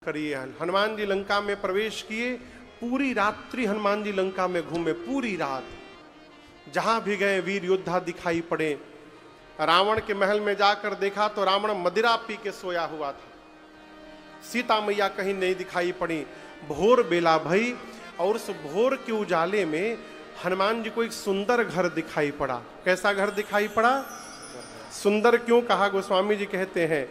करिए। हनुमान जी लंका में प्रवेश किए, पूरी रात्रि हनुमान जी लंका में घूमे, पूरी रात जहां भी गए वीर योद्धा दिखाई पड़े। रावण के महल में जाकर देखा तो रावण मदिरा पी के सोया हुआ था, सीता मैया कहीं नहीं दिखाई पड़ी। भोर बेला भई और उस भोर के उजाले में हनुमान जी को एक सुंदर घर दिखाई पड़ा। कैसा घर दिखाई पड़ा? सुंदर क्यों कहा? गोस्वामी जी कहते हैं,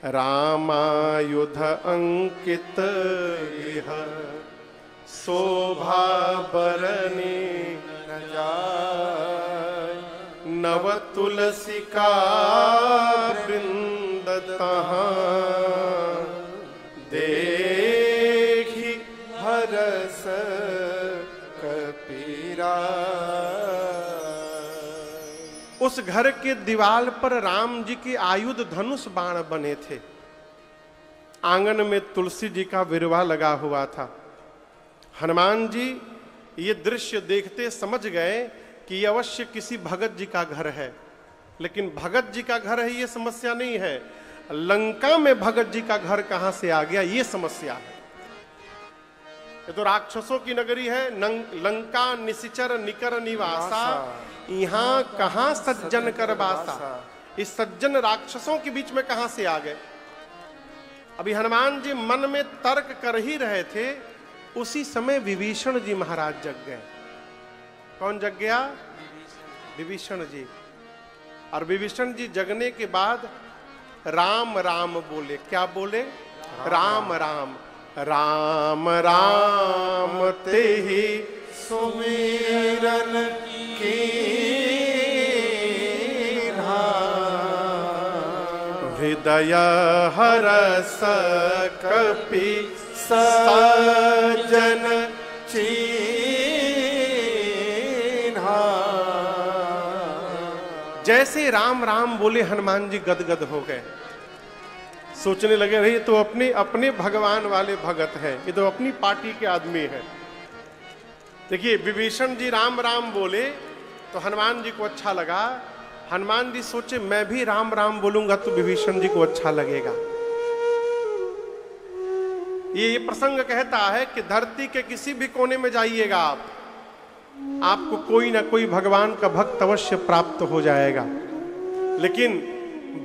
रामायुध अंकित इह शोभा बरनी न जाय, नव तुलसी का वृंद तहाँ देखी हरस कपीरा। उस घर के दीवाल पर राम जी के आयुध धनुष बाण बने थे। आंगन में तुलसी जी का विरवा लगा हुआ था। हनुमान जी ये दृश्य देखते समझ गए कि ये अवश्य किसी भगत जी का घर है। लेकिन भगत जी का घर है ये समस्या नहीं है, लंका में भगत जी का घर कहां से आ गया ये समस्या है। ये तो राक्षसों की नगरी है, लंका निशिचर निकर निवासा, यहाँ कहां सज्जन कर बासा। इस सज्जन राक्षसों के बीच में कहां से आ गए? अभी हनुमान जी मन में तर्क कर ही रहे थे, उसी समय विभीषण जी महाराज जग गए। कौन जग गया? विभीषण जी। और विभीषण जी जगने के बाद राम राम बोले। क्या बोले? राम राम। राम राम ते ही सुमिरन की हृदय हरस कपि सज्जन चीन्हा। जैसे राम राम बोले हनुमान जी गदगद हो गए, सोचने लगे, अरे ये तो अपने अपने भगवान वाले भगत हैं, ये तो अपनी पार्टी के आदमी हैं। देखिए विभीषण जी राम राम बोले तो हनुमान जी को अच्छा लगा। हनुमान जी सोचे मैं भी राम राम बोलूंगा तो विभीषण जी को अच्छा लगेगा। ये प्रसंग कहता है कि धरती के किसी भी कोने में जाइएगा आपको कोई ना कोई भगवान का भक्त अवश्य प्राप्त हो जाएगा। लेकिन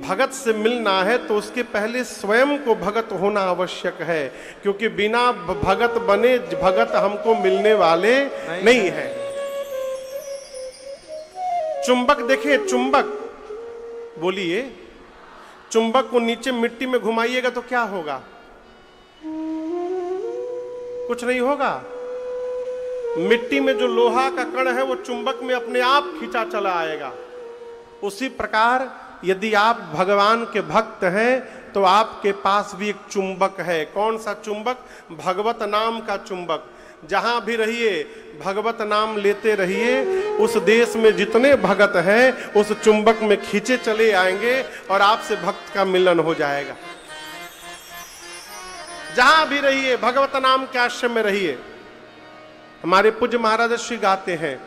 भगत से मिलना है तो उसके पहले स्वयं को भगत होना आवश्यक है, क्योंकि बिना भगत बने भगत हमको मिलने वाले नहीं है। चुंबक देखे, चुंबक बोलिए, चुंबक को नीचे मिट्टी में घुमाइएगा तो क्या होगा? कुछ नहीं होगा। मिट्टी में जो लोहा का कण है वो चुंबक में अपने आप खींचा चला आएगा। उसी प्रकार यदि आप भगवान के भक्त हैं तो आपके पास भी एक चुंबक है। कौन सा चुंबक? भगवत नाम का चुंबक। जहां भी रहिए भगवत नाम लेते रहिए, उस देश में जितने भगत हैं उस चुंबक में खींचे चले आएंगे और आपसे भक्त का मिलन हो जाएगा। जहां भी रहिए भगवत नाम के आश्रम में रहिए। हमारे पूज्य महाराज श्री गाते हैं,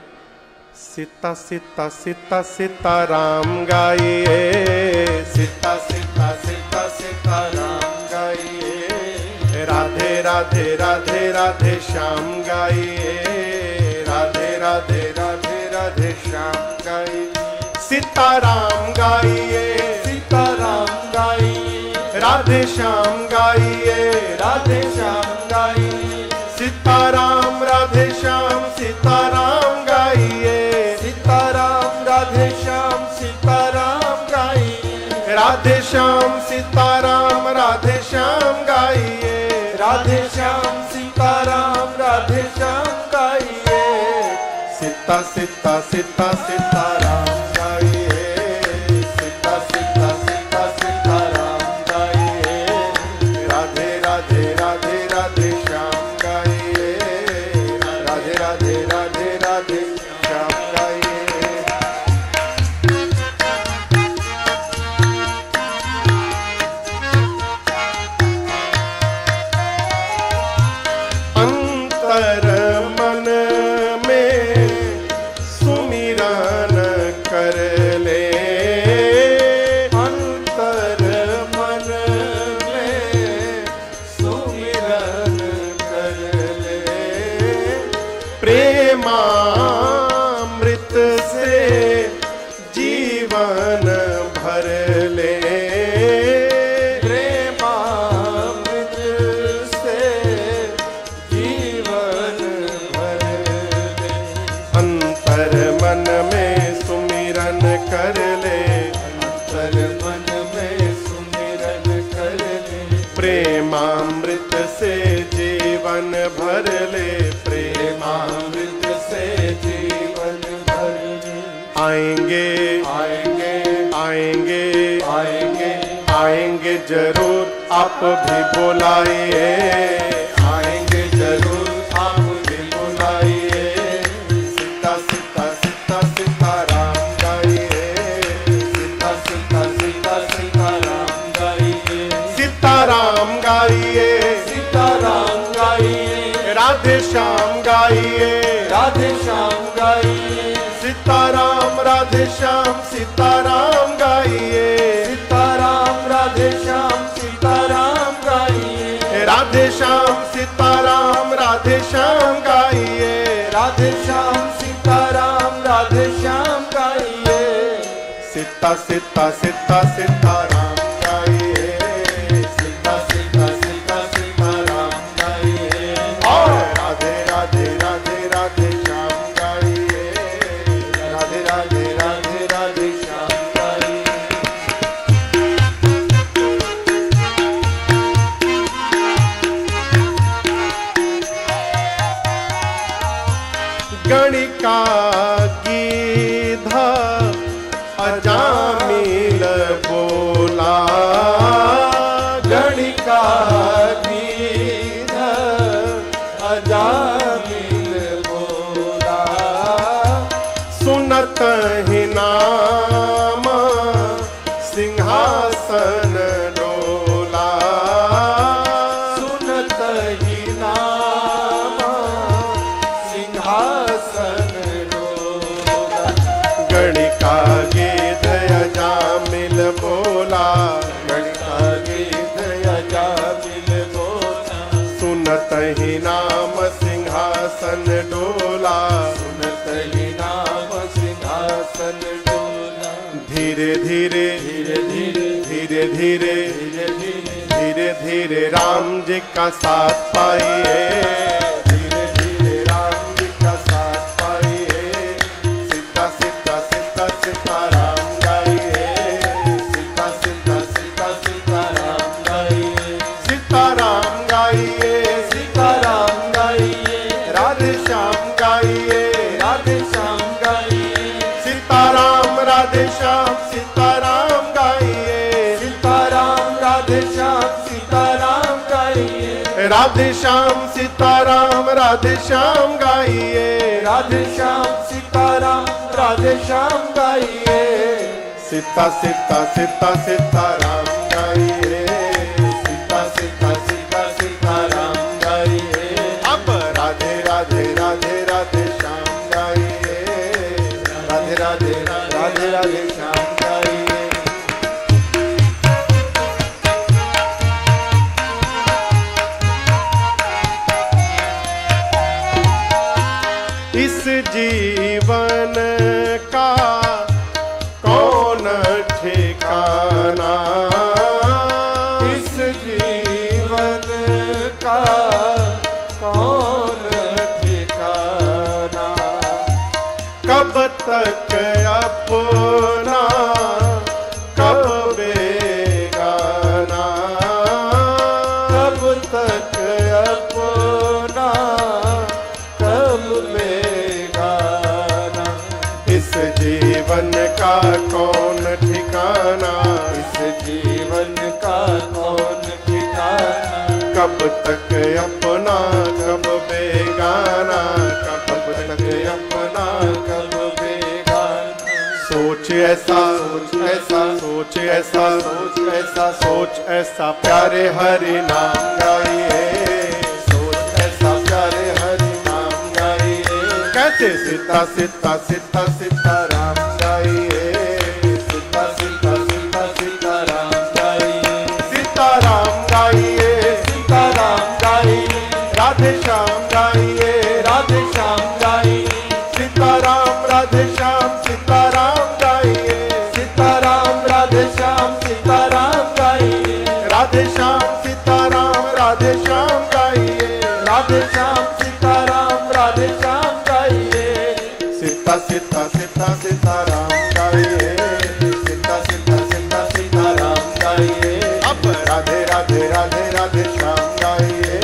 सीता सीता सीता सीता राम गाइए, सीता सीता सीता सीता राम गाइए, राधे राधे राधे राधे श्याम गाइए, राधे राधे राधे राधे श्याम गाइए, सीता राम गाइए, सीता राम गाइए, राधे श्याम गाइए, राधे श्याम गाइए, सीता राम राधे श्याम सीता राम गाइए, सीता राम राधे श्याम सीता राम गाइए, राधे श्याम सीता राम राधे श्याम गाइए, राधे श्याम सीता राम राधे श्याम गाइए, सीता सीता सीता सीता राम गाइए, सीता सीता सीता सीता राम गाइए, राधे राधे राधे राधे श्याम गाइए, राधे राधे राधे राधे श्याम गाइए। अंतर मन में सुमिरन कर सिमरन कर ले, प्रेमामृत से जीवन भर ले, प्रेमामृत से जीवन भर ले, अंतर मन में सुमिरन कर ले, अंतर मन में सुमिरन कर ले, प्रेमामृत से जीवन भर ले, प्रेमामृत से जीवन भर ले। आएंगे आएंगे आएंगे आएंगे आएंगे जरूर आप भी बुलाइए, आएंगे जरूर आप भी बुलाइए, सीता सीता सीता सीताराम गाइए, सीता सीता सीता सीताराम गाइए, सीताराम गाइए, सीताराम गाइए, राधे श्याम गाइए, राधे श्याम गाइए, सीताराम राधे श्याम सीताराम गाइए, सीताराम राधे श्याम सीताराम गाइए, राधे श्याम सीताराम राधे श्याम गाइए, राधे श्याम सीताराम राधे श्याम गाइए, सीता सीता सीता सीताराम गाइए, सीता सीता सीता सीताराम गाइए, और राधे राधे राधे राधे श्याम गाइए, राधे राधे राधे राधे श्याम गाइए। गणिका गीधा अजामिल बोला, गणिका गीधा अजामिल बोला, सुनत ही नाम सिंहासन डोला, सुनत ही नाम सिंहासन डोला, गणिका गीत अजामिल बोला, गणिका गीत अजामिल बोला, सुनत ही नाम सिंहासन डोला, सुनत ही नाम सिंहासन डोला, धीरे धीरे धीरे धीरे धीरे धीरे धीरे धीरे धीरे राम जी का साथ पाइए, धीरे धीरे राम जी का साथ पाइए, सीता सीता सीता सीताराम गाइए, सीता सीता सीता सीताराम गाइए, सीताराम गाइए, सीताराम गाइए, राधे श्याम गाइए, राधे श्याम गाइए, सीताराम राधे श्याम सीताराम गाइए, सीताराम राधे श्याम सीताराम गाइए, राधे श्याम सीताराम राधे श्याम गाइए, राधे श्याम सीताराम राधे श्याम गाइए, सीता सीता सीता सीताराम गाइए, सीता सीता सीता सीताराम गाइए, अब राधे राधे राधे राधे श्याम गाइए, राधे राधे राधे राधे श्याम गाइए। इस जीवन का कौन ठिकाना, इस जीवन का कौन ठिकाना, कब तक अपना कब बेगाना, कब तक अपना कब बेगाना, इस जीवन का कौन ठिकाना, इस जीवन का कौन ठिकाना, कब तक अपना कब बेगाना, कब तक अपना कब बेगाना, सोच ऐसा सोच ऐसा सोच ऐसा सोच ऐसा सोच ऐसा प्यारे हरि नाम गाइए, सोच ऐसा प्यारे हरि नाम गाइए, कैसे सीता सीता सीता सीताराम गाइए, सीता सीता सीता सीताराम गाइए, सीताराम गाइए, सीताराम गाइए, राधे श्याम गाइए, राधे श्याम गाइए, सीताराम राधे श्याम सीताराम गाइए, सीताराम राधे श्याम सीताराम गाइए, राधे श्याम सीताराम राधे श्याम गाइए, राधे श्याम सीताराम राधे श्याम गाइए, सीता सीता सीता सीताराम गाइए, सीता सीता सीता सीताराम गाइए, अब राधे राधे राधे राधे श्याम गाइए,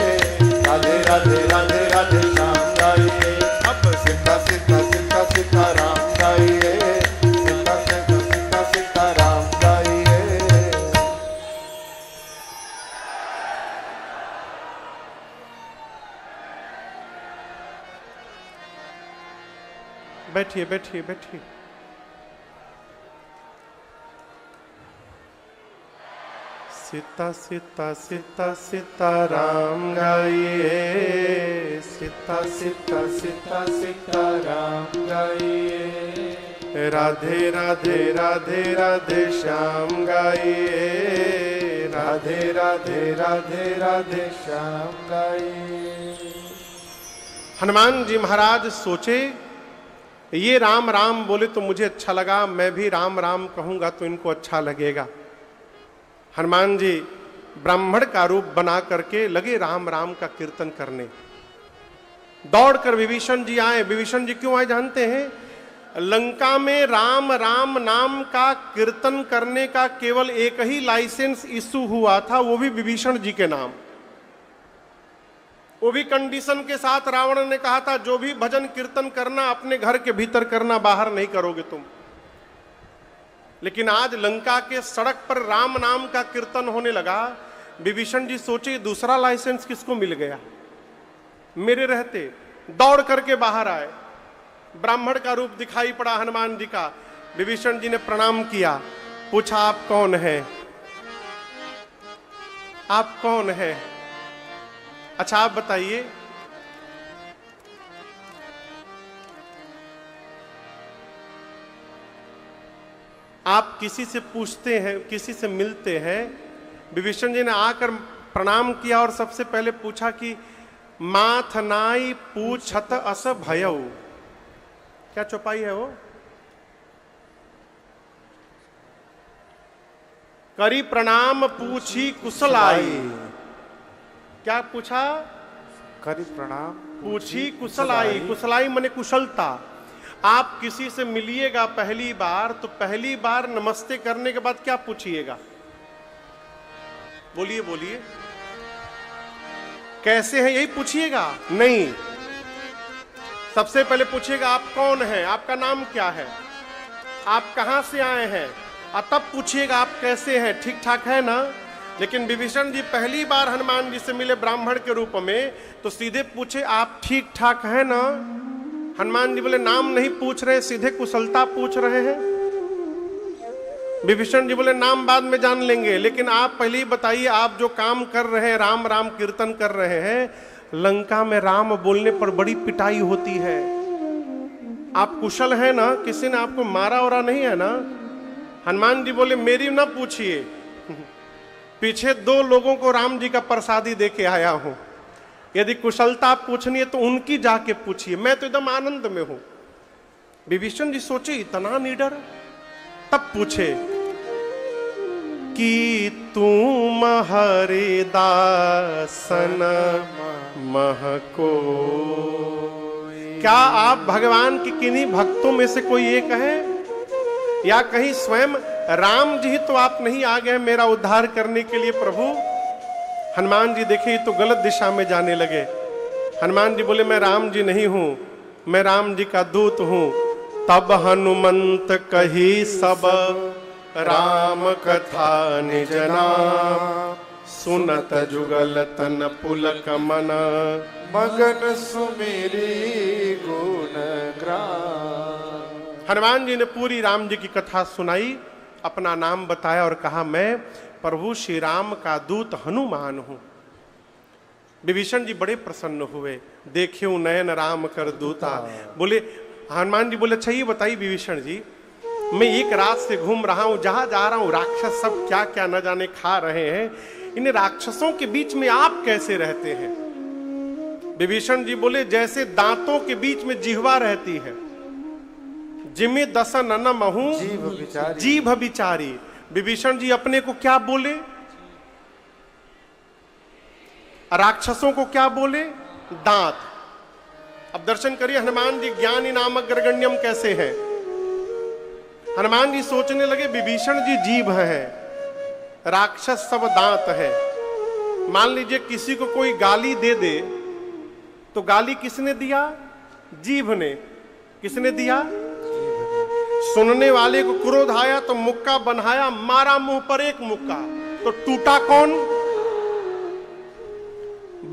राधे राधे राधे राधे श्याम गाइए, अब सीता सीता सीता सीताराम गाइए, सीता सीता सीता सीताराम गाइए। बैठिए बैठिए बैठिए। सीता सीता सीता सीताराम गाइए, सीता सीता सीता सीताराम गाइए, राधे राधे राधे राधे श्याम गाइए, राधे राधे राधे राधे श्याम गाइए। हनुमान जी महाराज सोचे ये राम राम बोले तो मुझे अच्छा लगा, मैं भी राम राम कहूंगा तो इनको अच्छा लगेगा। हनुमान जी ब्राह्मण का रूप बना करके लगे राम राम का कीर्तन करने। दौड़कर विभीषण जी आए। विभीषण जी क्यों आए जानते हैं? लंका में राम राम नाम का कीर्तन करने का केवल एक ही लाइसेंस इशू हुआ था, वो भी विभीषण जी के नाम। वो भी कंडीशन के साथ रावण ने कहा था जो भी भजन कीर्तन करना अपने घर के भीतर करना, बाहर नहीं करोगे तुम। लेकिन आज लंका के सड़क पर राम नाम का कीर्तन होने लगा। विभीषण जी सोचे दूसरा लाइसेंस किसको मिल गया मेरे रहते। दौड़ करके बाहर आए। ब्राह्मण का रूप दिखाई पड़ा हनुमान जी का। विभीषण जी ने प्रणाम किया, पूछा आप कौन है? आप कौन है? अच्छा आप बताइए, आप किसी से पूछते हैं, किसी से मिलते हैं? विभीषण जी ने आकर प्रणाम किया और सबसे पहले पूछा कि माथ नाई पूछत अस भयऊ। क्या चौपाई है वो? करी प्रणाम पूछी कुशलाई। क्या पूछा? करी प्रणाम पूछी कुशलाई। कुशलाई माने कुशलता। आप किसी से मिलिएगा पहली बार तो पहली बार नमस्ते करने के बाद क्या पूछिएगा? बोलिए बोलिए, कैसे हैं यही पूछिएगा? नहीं, सबसे पहले पूछिएगा आप कौन हैं, आपका नाम क्या है, आप कहां से आए हैं, और तब पूछिएगा आप कैसे हैं, ठीक ठाक है ना। लेकिन विभीषण जी पहली बार हनुमान जी से मिले ब्राह्मण के रूप में तो सीधे पूछे आप ठीक ठाक है ना। हनुमान जी बोले नाम नहीं पूछ रहे, सीधे कुशलता पूछ रहे हैं। विभीषण जी बोले नाम बाद में जान लेंगे, लेकिन आप पहले ही बताइए आप जो काम कर रहे हैं, राम राम कीर्तन कर रहे हैं, लंका में राम बोलने पर बड़ी पिटाई होती है। आप कुशल हैं ना? किसी ने आपको मारा वरा नहीं है ना? हनुमान जी बोले मेरी ना पूछिए, पीछे 2 लोगों को राम जी का प्रसादी दे के आया हूं। यदि कुशलता पूछनी है तो उनकी जाके पूछिए, मैं तो एकदम आनंद में हूं। विभीषण जी सोचे इतना निडर, तब पूछे कि तुम हरिदासन महको। क्या आप भगवान के किन्हीं भक्तों में से कोई एक है, या कहीं स्वयं राम जी तो आप नहीं आ गए मेरा उद्धार करने के लिए प्रभु? हनुमान जी देखे तो गलत दिशा में जाने लगे। हनुमान जी बोले मैं राम जी नहीं हूं, मैं राम जी का दूत हूं। तब हनुमंत कही सब राम कथा निज नाम, सुनत जुगल तन पुलक मन, मगन सुमेरी गुण ग्राम। हनुमान जी ने पूरी राम जी की कथा सुनाई, अपना नाम बताया और कहा मैं प्रभु श्री राम का दूत हनुमान हूं। विभीषण जी बड़े प्रसन्न हुए, देखे नयन राम कर दूता। बोले हनुमान जी बोले अच्छा ये बताइए विभीषण जी, मैं एक रात से घूम रहा हूं, जहां जा रहा हूं राक्षस सब क्या क्या न जाने खा रहे हैं, इन राक्षसों के बीच में आप कैसे रहते हैं? विभीषण जी बोले जैसे दांतों के बीच में जिह्वा रहती है, जिमि दसन न महू जीभ बिचारी। विभीषण जी अपने को क्या बोले, राक्षसों को क्या बोले, दांत। अब दर्शन करिए हनुमान जी ज्ञानी नामक ग्रगण्यम कैसे है। हनुमान जी सोचने लगे विभीषण जी जीभ है, राक्षस सब दांत है। मान लीजिए किसी को कोई गाली दे दे तो गाली किसने दिया, जीभ ने। किसने दिया, सुनने वाले को क्रोध आया तो मुक्का बनाया, मारा मुंह पर एक मुक्का, तो टूटा कौन,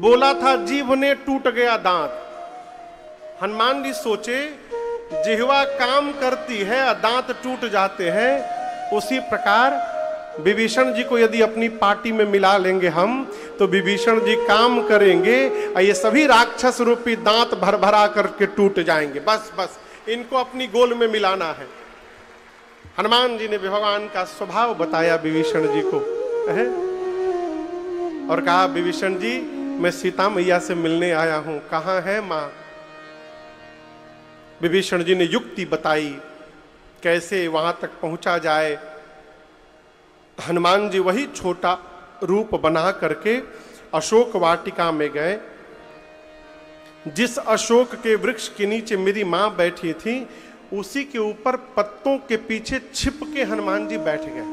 बोला था जीभ ने, टूट गया दांत। हनुमान जी सोचे जिह्वा काम करती है, दांत टूट जाते हैं। उसी प्रकार विभीषण जी को यदि अपनी पार्टी में मिला लेंगे हम, तो विभीषण जी काम करेंगे और ये सभी राक्षस रूपी दांत भर भरा करके टूट जाएंगे। बस बस इनको अपनी गोल में मिलाना है। हनुमान जी ने भगवान का स्वभाव बताया विभीषण जी को और कहा विभीषण जी मैं सीता मैया से मिलने आया हूं, कहां है मां। विभीषण जी ने युक्ति बताई कैसे वहां तक पहुंचा जाए। हनुमान जी वही छोटा रूप बना करके अशोक वाटिका में गए। जिस अशोक के वृक्ष के नीचे मेरी मां बैठी थी उसी के ऊपर पत्तों के पीछे छिप के हनुमान जी बैठ गए।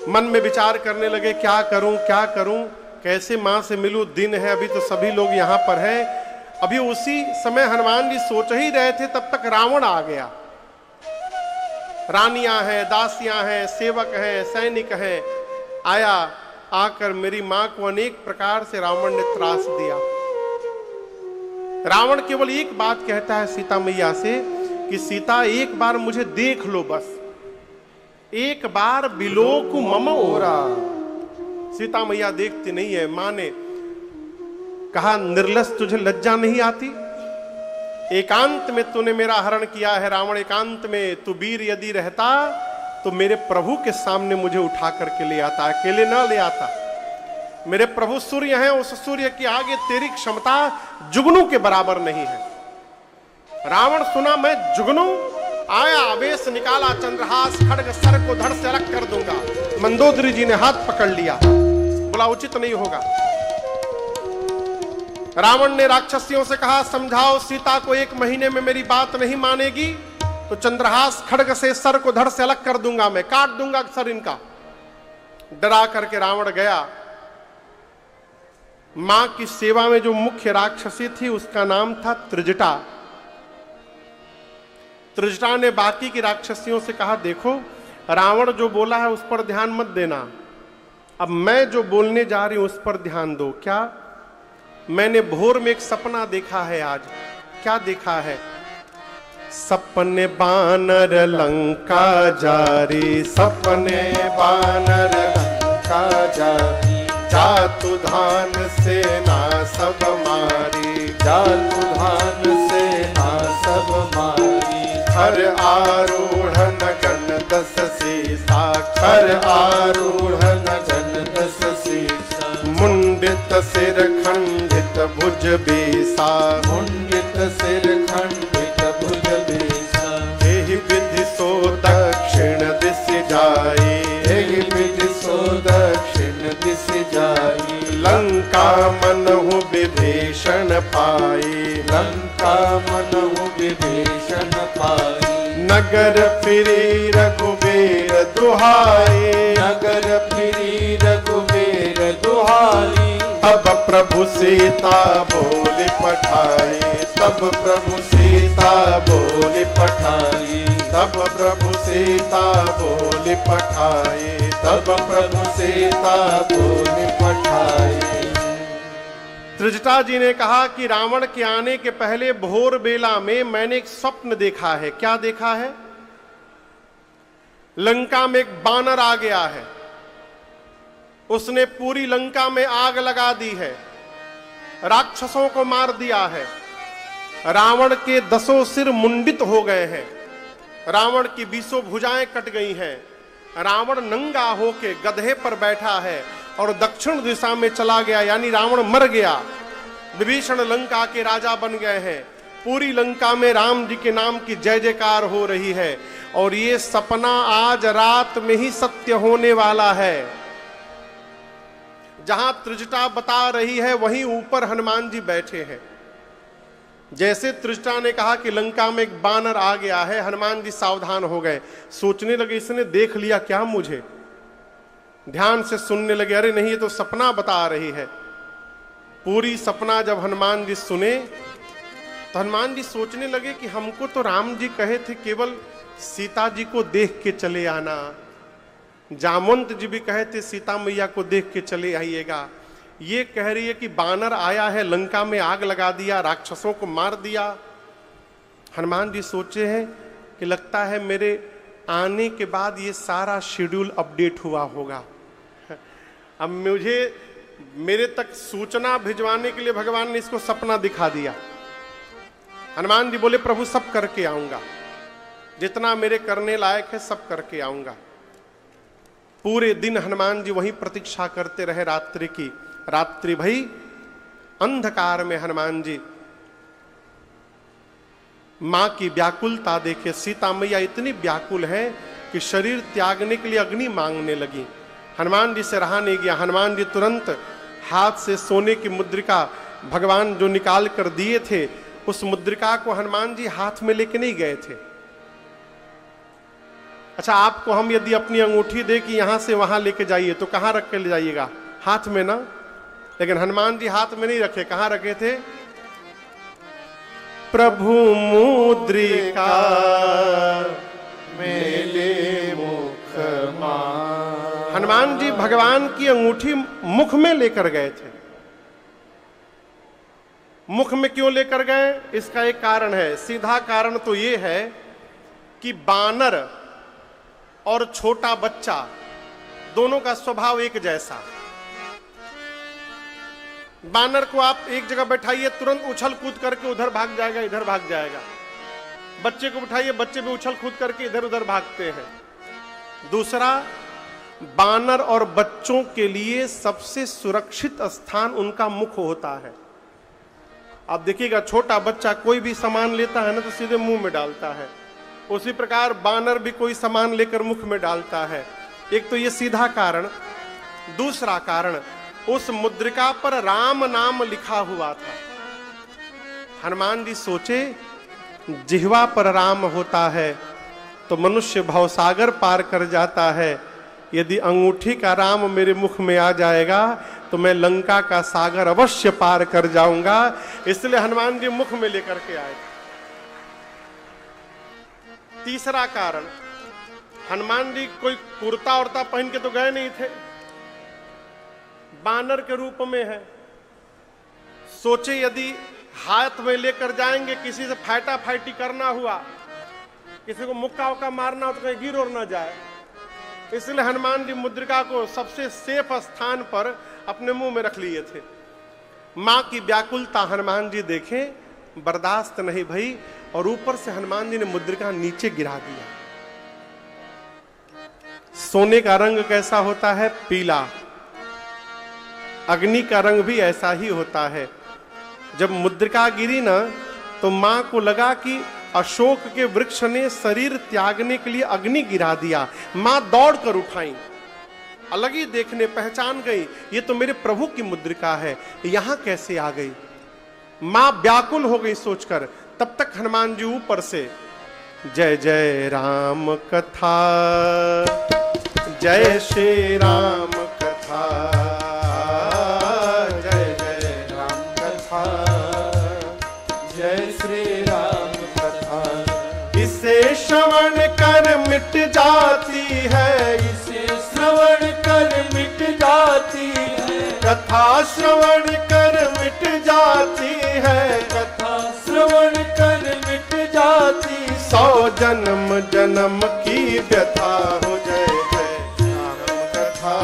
मन में विचार करने लगे क्या करूं क्या करूं, कैसे मां से मिलूं, दिन है अभी तो सभी लोग यहां पर हैं। अभी उसी समय हनुमान जी सोच ही रहे थे तब तक रावण आ गया। रानियां हैं, दासियां हैं, सेवक हैं, सैनिक हैं, आया, आकर मेरी मां को अनेक प्रकार से रावण ने त्रास दिया। रावण केवल एक बात कहता है सीता मैया से कि सीता एक बार मुझे देख लो, बस एक बार बिलोकु मम ओरा। सीता मैया देखती नहीं है। मां ने कहा निर्लस तुझे लज्जा नहीं आती, एकांत में तूने मेरा हरण किया है रावण, एकांत में तू वीर यदि रहता तो मेरे प्रभु के सामने मुझे उठा करके ले आता, अकेले ना ले आता। मेरे प्रभु सूर्य हैं, उस सूर्य के आगे तेरी क्षमता जुगनू के बराबर नहीं है। रावण सुना मैं जुगनू, आया आवेश निकाला, चंद्रहास खड्ग सर को धड़ से अलग कर दूंगा। मंदोदरी जी ने हाथ पकड़ लिया, बोला उचित नहीं होगा। रावण ने राक्षसियों से कहा समझाओ सीता को, 1 महीने में मेरी बात नहीं मानेगी तो चंद्रहास खड्ग से सर को धड़ से अलग कर दूंगा, मैं काट दूंगा सर इनका। डरा करके रावण गया। मां की सेवा में जो मुख्य राक्षसी थी उसका नाम था त्रिजटा। त्रिजटा ने बाकी की राक्षसियों से कहा देखो रावण जो बोला है उस पर ध्यान मत देना, अब मैं जो बोलने जा रही हूं उस पर ध्यान दो। क्या? मैंने भोर में एक सपना देखा है आज। क्या देखा है? सपने बानर लंका जारी, सपने बानर लंका जारी, जातु धान सेना सब मारी, जातु धान सेना सब मारी, खर आरूढ़ नगन 10 सीसा, खर आरूढ़ नगन 10 सीसा, मुंडित सिर खंडित भुज बीसा, मुंडित सिर खंडित भुज बीसा, एहि विधि सो दक्षिण दिश जाई, एहि विधि सो दक्षिण दिश जाई, लंका मनहु विभीषण पाई, लंका मनहु विभीषण पाई, नगर फिरी रघुबीर दुहाई, नगर फिरी रघुबीर दुहाई, तब प्रभु सीता बोली पठाई, तब प्रभु सीता बोली पठाई, तब प्रभु सीता बोली पठाई, तब प्रभु सीता बोली पठाई। त्रिजटा जी ने कहा कि रावण के आने के पहले भोर बेला में मैंने एक स्वप्न देखा है। क्या देखा है? लंका में एक बानर आ गया है, उसने पूरी लंका में आग लगा दी है, राक्षसों को मार दिया है, रावण के 10 सिर मुंडित हो गए हैं, रावण की 20 भुजाएं कट गई हैं, रावण नंगा होके गधे पर बैठा है, और दक्षिण दिशा में चला गया, यानी रावण मर गया। विभीषण लंका के राजा बन गए हैं। पूरी लंका में राम जी के नाम की जय जयकार हो रही है और ये सपना आज रात में ही सत्य होने वाला है। जहां त्रिजटा बता रही है वहीं ऊपर हनुमान जी बैठे हैं। जैसे त्रिजटा ने कहा कि लंका में एक बानर आ गया है, हनुमान जी सावधान हो गए। सोचने लगे इसने देख लिया क्या मुझे। ध्यान से सुनने लगे, अरे नहीं ये तो सपना बता रही है। पूरी सपना जब हनुमान जी सुने तो हनुमान जी सोचने लगे कि हमको तो राम जी कहे थे केवल सीता जी को देख के चले आना। जामवंत जी भी कहे थे सीता मैया को देख के चले आइएगा। ये कह रही है कि बानर आया है, लंका में आग लगा दिया, राक्षसों को मार दिया। हनुमान जी सोचे हैं कि लगता है मेरे आने के बाद ये सारा शेड्यूल अपडेट हुआ होगा। अब मुझे मेरे तक सूचना भिजवाने के लिए भगवान ने इसको सपना दिखा दिया। हनुमान जी बोले प्रभु सब करके आऊंगा, जितना मेरे करने लायक है सब करके आऊंगा। पूरे दिन हनुमान जी वहीं प्रतीक्षा करते रहे रात्रि की। रात्रि भई, अंधकार में हनुमान जी मां की व्याकुलता देखे। सीता मैया इतनी व्याकुल है कि शरीर त्यागने के लिए अग्नि मांगने लगी। हनुमान जी से रहा नहीं गया। हनुमान जी तुरंत हाथ से सोने की मुद्रिका भगवान जो निकाल कर दिए थे, उस मुद्रिका को हनुमान जी हाथ में लेके नहीं गए थे। अच्छा, आपको हम यदि अपनी अंगूठी दे कि यहां से वहां लेके जाइए तो कहां रख के ले जाइएगा? हाथ में ना। लेकिन हनुमान जी हाथ में नहीं रखे, कहां रखे थे? प्रभु मुद्रिका मेले मुख मान। हनुमान जी भगवान की अंगूठी मुख में लेकर गए थे। मुख में क्यों लेकर गए? इसका एक कारण है। सीधा कारण तो ये है कि बानर और छोटा बच्चा दोनों का स्वभाव एक जैसा। बानर को आप एक जगह बैठाइए, तुरंत उछल कूद करके उधर भाग जाएगा, इधर भाग जाएगा। बच्चे को बैठाइए, बच्चे भी उछल कूद करके इधर उधर भागते हैं। दूसरा, बानर और बच्चों के लिए सबसे सुरक्षित स्थान उनका मुख होता है। आप देखिएगा, छोटा बच्चा कोई भी सामान लेता है ना तो सीधे मुंह में डालता है। उसी प्रकार बानर भी कोई सामान लेकर मुख में डालता है। एक तो ये सीधा कारण। दूसरा कारण, उस मुद्रिका पर राम नाम लिखा हुआ था। हनुमान जी सोचे जिह्वा पर राम होता है तो मनुष्य भवसागर पार कर जाता है। यदि अंगूठी का राम मेरे मुख में आ जाएगा तो मैं लंका का सागर अवश्य पार कर जाऊंगा। इसलिए हनुमान जी मुख में लेकर के आए। तीसरा कारण, हनुमान जी कोई कुर्ता उर्ता पहन के तो गए नहीं थे, बानर के रूप में है। सोचे यदि हाथ में लेकर जाएंगे, किसी से फाइटा फाइटी करना हुआ, किसी को मुक्का उक्का मारना हो तो कहीं गिर और ना जाए। इसलिए हनुमान जी मुद्रिका को सबसे सेफ स्थान पर अपने मुंह में रख लिए थे। मां की व्याकुलता हनुमान जी देखे, बर्दाश्त नहीं भई और ऊपर से हनुमान जी ने मुद्रिका नीचे गिरा दिया। सोने का रंग कैसा होता है? पीला। अग्नि का रंग भी ऐसा ही होता है। जब मुद्रिका गिरी ना तो मां को लगा कि अशोक के वृक्ष ने शरीर त्यागने के लिए अग्नि गिरा दिया। मां दौड़ कर उठाई, अलग ही देखने पहचान गई, ये तो मेरे प्रभु की मुद्रिका है, यहां कैसे आ गई? मां व्याकुल हो गई सोचकर। तब तक हनुमान जी ऊपर से जय जय राम कथा, जय श्री राम कथा, जय जय राम कथा, जय श्री राम कथा। इसे श्रवण कर मिट जाती है, इसे श्रवण कर मिट जाती है, कथा श्रवण कर मिट जाती है, कथा श्रवण कर मिट जाती। 100 जन्म जन्म की व्यथा हो। जय जय राम कथा,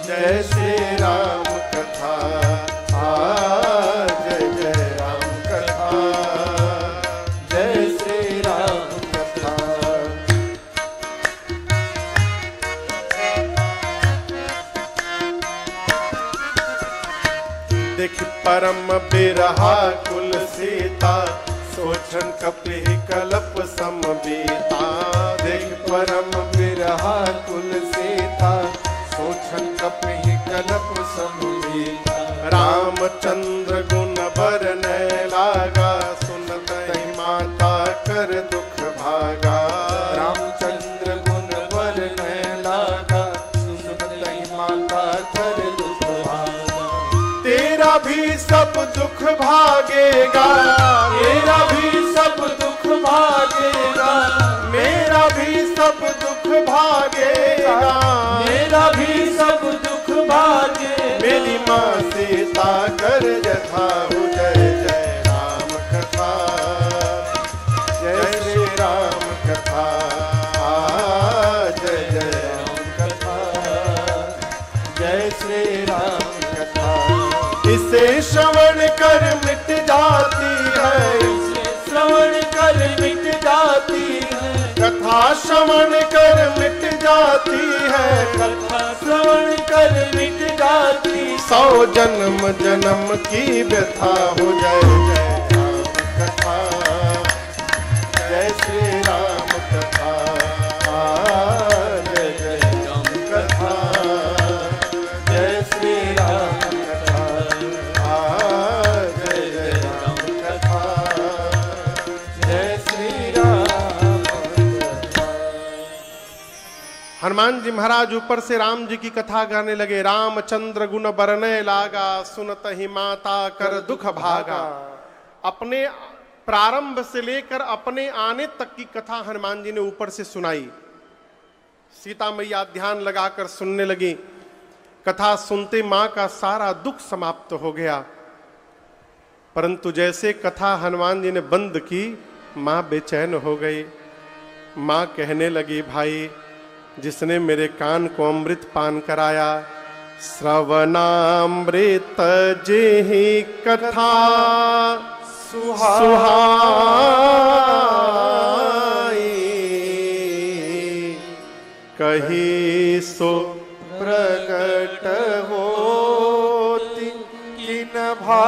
जय श्री राम कथा, जय जय राम कथा, जय श्री राम कथा। देख परम बिरहा कुल सीता, सोचन कपि कलप सम बीता। देख परम बिरहा कुल सीता, सोचन कपि कलप सम बीता। रामचंद्र गुण बरनै लागा, सुनत ही माता कर दुख भागा। रामचंद्र गुण बरनै लागा, सुनत ही माता कर दुख भागा। तेरा भी सब दुख भागेगा, तेरा भी सब दुख भागेगा, मेरा भी सब दुख भागेगा। मेरा भी सब दुख भागेगा। मेरी माँ सीता कर जथा हो, जय जय राम कथा, जय श्री राम कथा, जय जय राम कथा, जय श्री राम कथा। इसे श्रवण कर मिट जाती है, श्रवण कर मिट जाती है, कथा श्रवण कर मिट जाती है। कथा श्रवण कर मिट जाती। 100 जन्म जन्म की व्यथा हो, जय जय राम कथा, जय श्री राम कथा, जय जय राम कथा, जय श्री राम कथा, जय जय राम कथा, जय श्री राम कथा। हनुमान जी महाराज ऊपर से राम जी की कथा गाने लगे। रामचंद्र गुण बरनै लागा, सुनत ही माता कर दुख भागा। अपने प्रारंभ से लेकर अपने आने तक की कथा हनुमान जी ने ऊपर से सुनाई। सीता मैया ध्यान लगाकर सुनने लगी। कथा सुनते मां का सारा दुख समाप्त हो गया। परंतु जैसे कथा हनुमान जी ने बंद की, मां बेचैन हो गई। मां कहने लगी, भाई जिसने मेरे कान को अमृत पान कराया, श्रवणामृत जेहि कथा सुहाई, कही सो प्रकट होती किन भाई।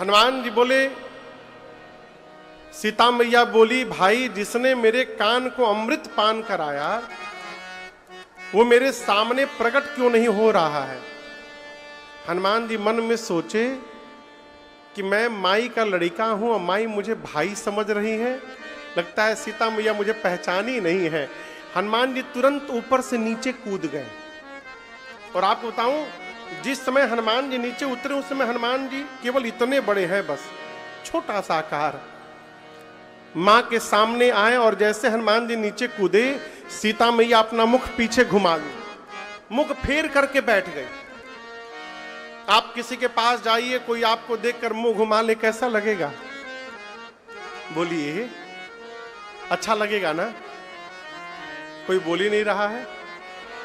हनुमान जी बोले, सीता मैया बोली, भाई जिसने मेरे कान को अमृत पान कराया, वो मेरे सामने प्रकट क्यों नहीं हो रहा है। हनुमान जी मन में सोचे कि मैं माई का लड़का हूं और माई मुझे भाई समझ रही है, लगता है सीता मैया मुझे पहचानी नहीं है। हनुमान जी तुरंत ऊपर से नीचे कूद गए। और आपको बताऊं, जिस समय हनुमान जी नीचे उतरे उस समय हनुमान जी केवल इतने बड़े हैं, बस छोटा सा आकार। मां के सामने आए और जैसे हनुमान जी नीचे कूदे, सीता मैया अपना मुख पीछे घुमा ली, मुख फेर करके बैठ गई। आप किसी के पास जाइए, कोई आपको देखकर मुंह घुमा ले, कैसा लगेगा? बोलिए, अच्छा लगेगा ना? कोई बोल ही नहीं रहा है,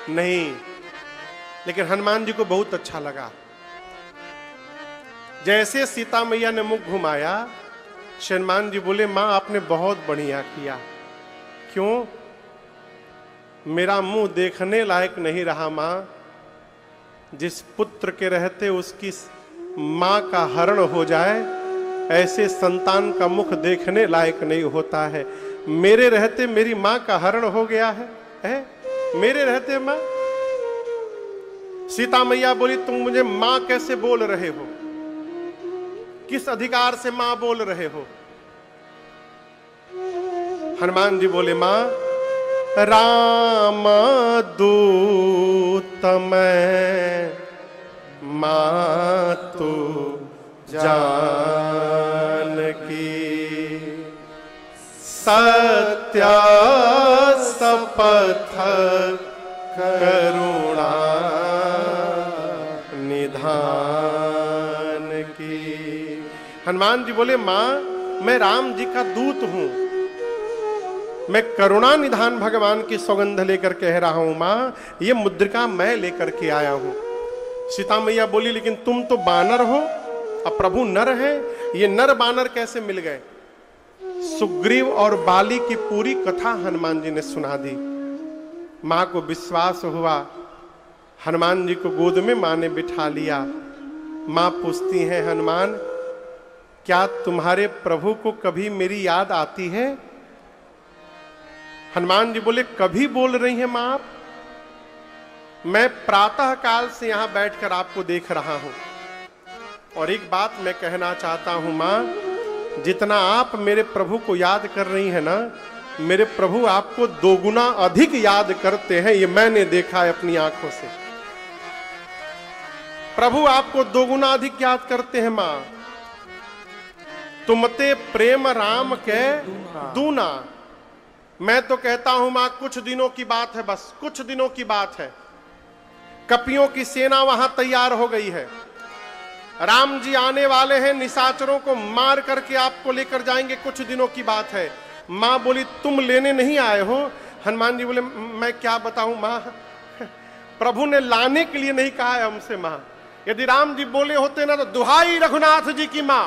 नहीं। लेकिन हनुमान जी को बहुत अच्छा लगा। जैसे सीता मैया ने मुख घुमाया, हनुमान जी बोले, मां आपने बहुत बढ़िया किया। क्यों? मेरा मुंह देखने लायक नहीं रहा मां। जिस पुत्र के रहते उसकी मां का हरण हो जाए, ऐसे संतान का मुख देखने लायक नहीं होता है। मेरे रहते मेरी मां का हरण हो गया है? मेरे रहते मां? सीता मैया बोली, तुम मुझे मां कैसे बोल रहे हो? किस अधिकार से मां बोल रहे हो? हनुमान जी बोले, मां राम दूत मैं, मां तू जान की, सत्या शपथ करुणा निधान की। हनुमान जी बोले, मां मैं राम जी का दूत हूं, मैं करुणा निधान भगवान की सौगंध लेकर कह रहा हूं। मां ये मुद्रिका मैं लेकर के आया हूं। सीता मैया बोली, लेकिन तुम तो बानर हो और प्रभु नर है, ये नर बानर कैसे मिल गए? सुग्रीव और बाली की पूरी कथा हनुमान जी ने सुना दी। माँ को विश्वास हुआ, हनुमान जी को गोद में माँ ने बिठा लिया। माँ पूछती हैं, हनुमान क्या तुम्हारे प्रभु को कभी मेरी याद आती है? हनुमान जी बोले, कभी बोल रही हैं माँ आप? मैं प्रातः काल से यहां बैठकर आपको देख रहा हूं, और एक बात मैं कहना चाहता हूं माँ, जितना आप मेरे प्रभु को याद कर रही हैं ना, मेरे प्रभु आपको दोगुना अधिक याद करते हैं। ये मैंने देखा है अपनी आंखों से। प्रभु आपको दोगुना अधिक याद करते हैं माँ। तुमते प्रेम राम के दूना। मैं तो कहता हूं मां, कुछ दिनों की बात है, बस कुछ दिनों की बात है। कपियों की सेना वहां तैयार हो गई है। राम जी आने वाले हैं, निशाचरों को मार करके आपको लेकर जाएंगे, कुछ दिनों की बात है। मां बोली, तुम लेने नहीं आए हो? हनुमान जी बोले, मैं क्या बताऊं मां, प्रभु ने लाने के लिए नहीं कहा है हमसे मां। यदि राम जी बोले होते ना तो दुहाई रघुनाथ जी की मां,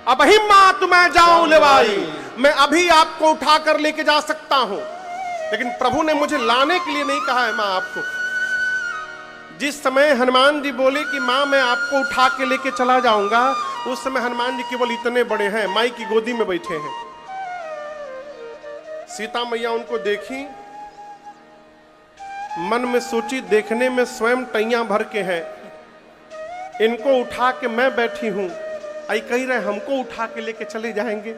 अब ही मां तुम्हें जाऊं लेवाई, मैं अभी आपको उठाकर लेके जा सकता हूं, लेकिन प्रभु ने मुझे लाने के लिए नहीं कहा है मां आपको। जिस समय हनुमान जी बोले कि मां मैं आपको उठा के लेके चला जाऊंगा, उस समय हनुमान जी केवल इतने बड़े हैं, माई की गोदी में बैठे हैं। सीता मैया उनको देखी, मन में सोची, देखने में स्वयं टैयां भर के हैं, इनको उठा के मैं बैठी हूं, आई कही रहे हमको उठा के लेके चले जाएंगे।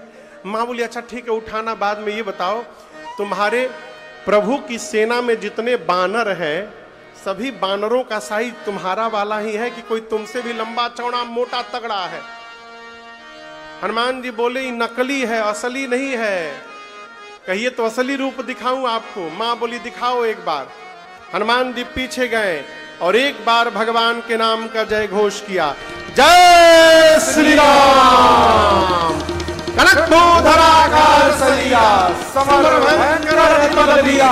मां बोली, अच्छा ठीक है उठाना बाद में। ये बताओ, तुम्हारे प्रभु की सेना में जितने बानर हैं, सभी बानरों का साइज तुम्हारा वाला ही है कि कोई तुमसे भी लंबा चौड़ा मोटा तगड़ा है? हनुमान जी बोले, नकली है, असली नहीं है। कहिए तो असली रूप दिखाऊं आपको? मां बोली, दिखाओ एक बार। हनुमान जी पीछे गए और एक बार भगवान के नाम का जय घोष किया, जय श्री राम। कनकधराकार सलिया समर भयंकर बलबीरा।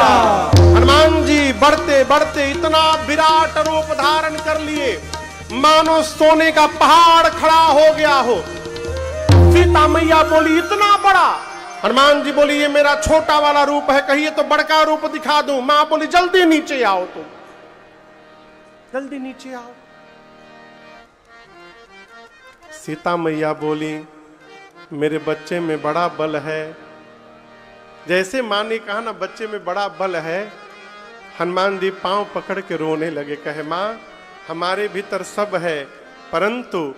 हनुमान जी बढ़ते बढ़ते इतना विराट रूप धारण कर लिए, मानो सोने का पहाड़ खड़ा हो गया हो। सीता मैया बोली, इतना बड़ा? हनुमान जी बोली, ये मेरा छोटा वाला रूप है, कहिए तो बड़का रूप दिखा दूं। मां बोली, जल्दी नीचे आओ, तुम जल्दी नीचे आओ। सीता मैया बोली, मेरे बच्चे में बड़ा बल है। जैसे मां ने कहा ना बच्चे में बड़ा बल है, हनुमान जी पांव पकड़ के रोने लगे, कहे मां हमारे भीतर सब है, परंतु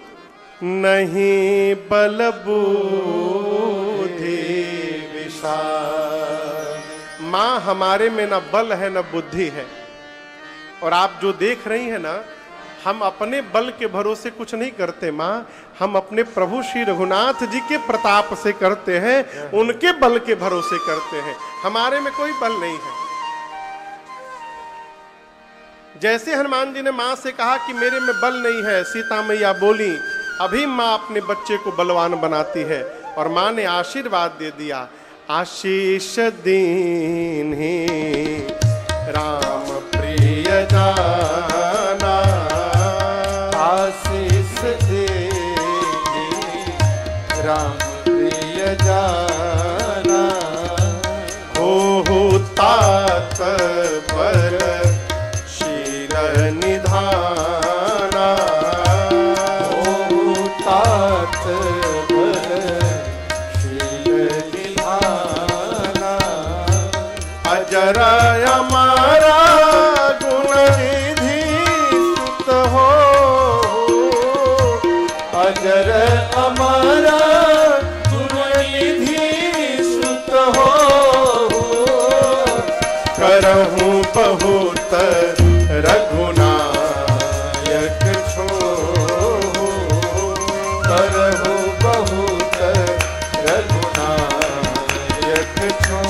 नहीं बल बुद्धि विशाल। मां हमारे में न बल है न बुद्धि है। और आप जो देख रही हैं ना, हम अपने बल के भरोसे कुछ नहीं करते मां, हम अपने प्रभु श्री रघुनाथ जी के प्रताप से करते हैं, उनके बल के भरोसे करते हैं, हमारे में कोई बल नहीं है। जैसे हनुमान जी ने मां से कहा कि मेरे में बल नहीं है, सीता मैया बोली, अभी मां अपने बच्चे को बलवान बनाती है। और मां ने आशीर्वाद दे दिया, आशीष दीन ही राम प्रिय जाना, आशीष दे राम प्रिय जाना, हो तात पर शील निधाना, हो तात पर शील निधाना, अजर हमारा गुण निधि सुत हो, अजर हमारा गुण निधि सुत हो, करहूं बहुत रघुनायक छो, करहूं बहुत रघुनायक छो,